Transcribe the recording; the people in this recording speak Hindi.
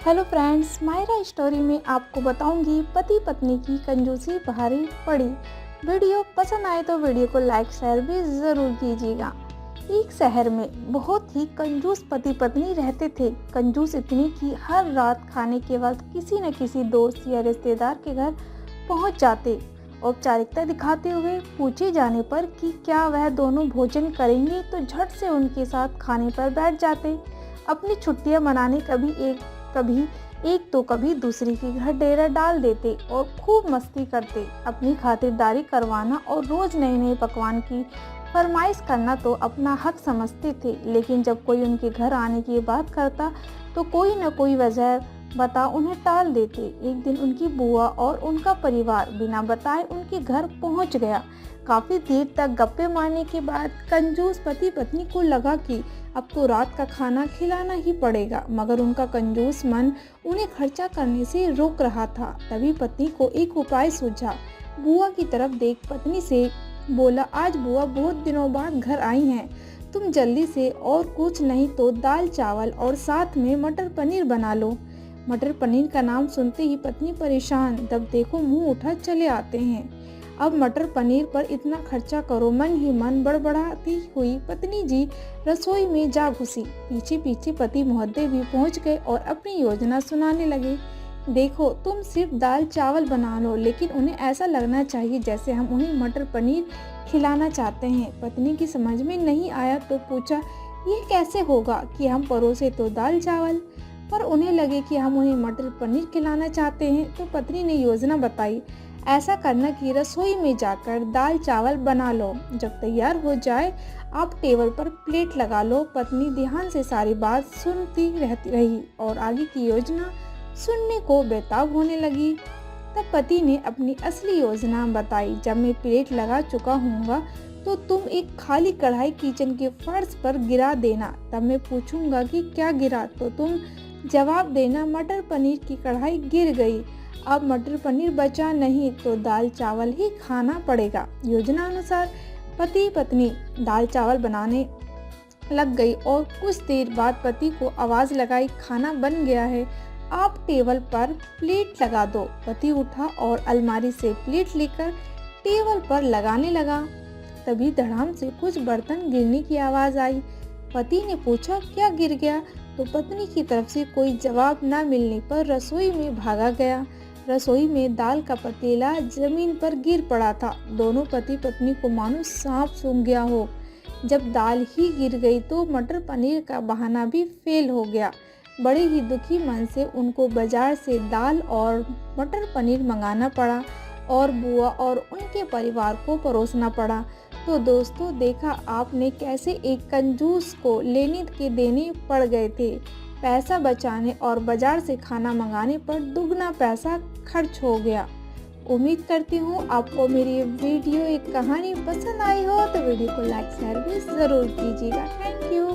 हेलो फ्रेंड्स, मायरा स्टोरी में आपको बताऊंगी पति पत्नी की कंजूसी भारी पड़ी। वीडियो पसंद आए तो वीडियो को लाइक शेयर भी ज़रूर कीजिएगा। एक शहर में बहुत ही कंजूस पति पत्नी रहते थे। कंजूस इतनी कि हर रात खाने के वक्त किसी न किसी दोस्त या रिश्तेदार के घर पहुंच जाते। औपचारिकता दिखाते हुए पूछे जाने पर कि क्या वह दोनों भोजन करेंगे तो झट से उनके साथ खाने पर बैठ जाते। अपनी छुट्टियां मनाने कभी दूसरे के घर डेरा डाल देते और खूब मस्ती करते। अपनी खातिरदारी करवाना और रोज नए नए पकवान की फरमाइश करना तो अपना हक समझते थे, लेकिन जब कोई उनके घर आने की बात करता तो कोई न कोई वजह बता उन्हें टाल देते। एक दिन उनकी बुआ और उनका परिवार बिना बताए उनके घर पहुंच गया। काफी देर तक गप्पे मारने के बाद कंजूस पति पत्नी को लगा कि अब तो रात का खाना खिलाना ही पड़ेगा, मगर उनका कंजूस मन उन्हें खर्चा करने से रोक रहा था। तभी पत्नी को एक उपाय सूझा। बुआ की तरफ देख पत्नी से बोला, आज बुआ बहुत दिनों बाद घर आई हैं, तुम जल्दी से और कुछ नहीं तो दाल चावल और साथ में मटर पनीर बना लो। मटर पनीर का नाम सुनते ही पत्नी परेशान, तब देखो मुंह उठा चले आते हैं। अब मटर पनीर पर इतना खर्चा करो, मन ही मन बड़बड़ाती हुई पत्नी जी रसोई में जा घुसी। पीछे पीछे पति महोदय भी पहुंच गए और अपनी योजना सुनाने लगे। देखो, तुम सिर्फ दाल चावल बना लो, लेकिन उन्हें ऐसा लगना चाहिए जैसे हम उन्हें मटर पनीर खिलाना चाहते हैं। पत्नी की समझ में नहीं आया तो पूछा, ये कैसे होगा कि हम परोसे तो दाल चावल, पर उन्हें लगे कि हम उन्हें मटर पनीर खिलाना चाहते हैं। तो पत्नी ने योजना बताई, ऐसा करना कि रसोई में जाकर दाल चावल बना लो, जब तैयार हो जाए आप टेबल पर प्लेट लगा लो। पत्नी ध्यान से सारी बात सुनती रही और आगे की योजना सुनने को बेताब होने लगी। तब पति ने अपनी असली योजना बताई, जब मैं प्लेट लगा चुका हूँगा तो तुम एक खाली कढ़ाई किचन के फर्श पर गिरा देना। तब मैं पूछूंगा कि क्या गिरा तो तुम जवाब देना, मटर पनीर की कढ़ाई गिर गई। अब मटर पनीर बचा नहीं तो दाल चावल ही खाना पड़ेगा। योजना अनुसार पति पत्नी दाल चावल बनाने लग गई और कुछ देर बाद पति को आवाज़ लगाई, खाना बन गया है, आप टेबल पर प्लेट लगा दो। पति उठा और अलमारी से प्लेट लेकर टेबल पर लगाने लगा। तभी धड़ाम से कुछ बर्तन गिरने की आवाज़ आई। पति ने पूछा, क्या गिर गया? तो पत्नी की तरफ से कोई जवाब न मिलने पर रसोई में भागा गया। रसोई में दाल का पतीला जमीन पर गिर पड़ा था। दोनों पति पत्नी को मानो सांप सूंघ गया हो। जब दाल ही गिर गई तो मटर पनीर का बहाना भी फेल हो गया। बड़े ही दुखी मन से उनको बाजार से दाल और मटर पनीर मंगाना पड़ा और बुआ और उनके परिवार को परोसना पड़ा। तो दोस्तों, देखा आपने कैसे एक कंजूस को लेने के देने पड़ गए थे। पैसा बचाने और बाजार से खाना मंगाने पर दुगना पैसा खर्च हो गया। उम्मीद करती हूँ आपको मेरी ये वीडियो एक कहानी पसंद आई हो, तो वीडियो को लाइक शेयर भी ज़रूर कीजिएगा। Thank you.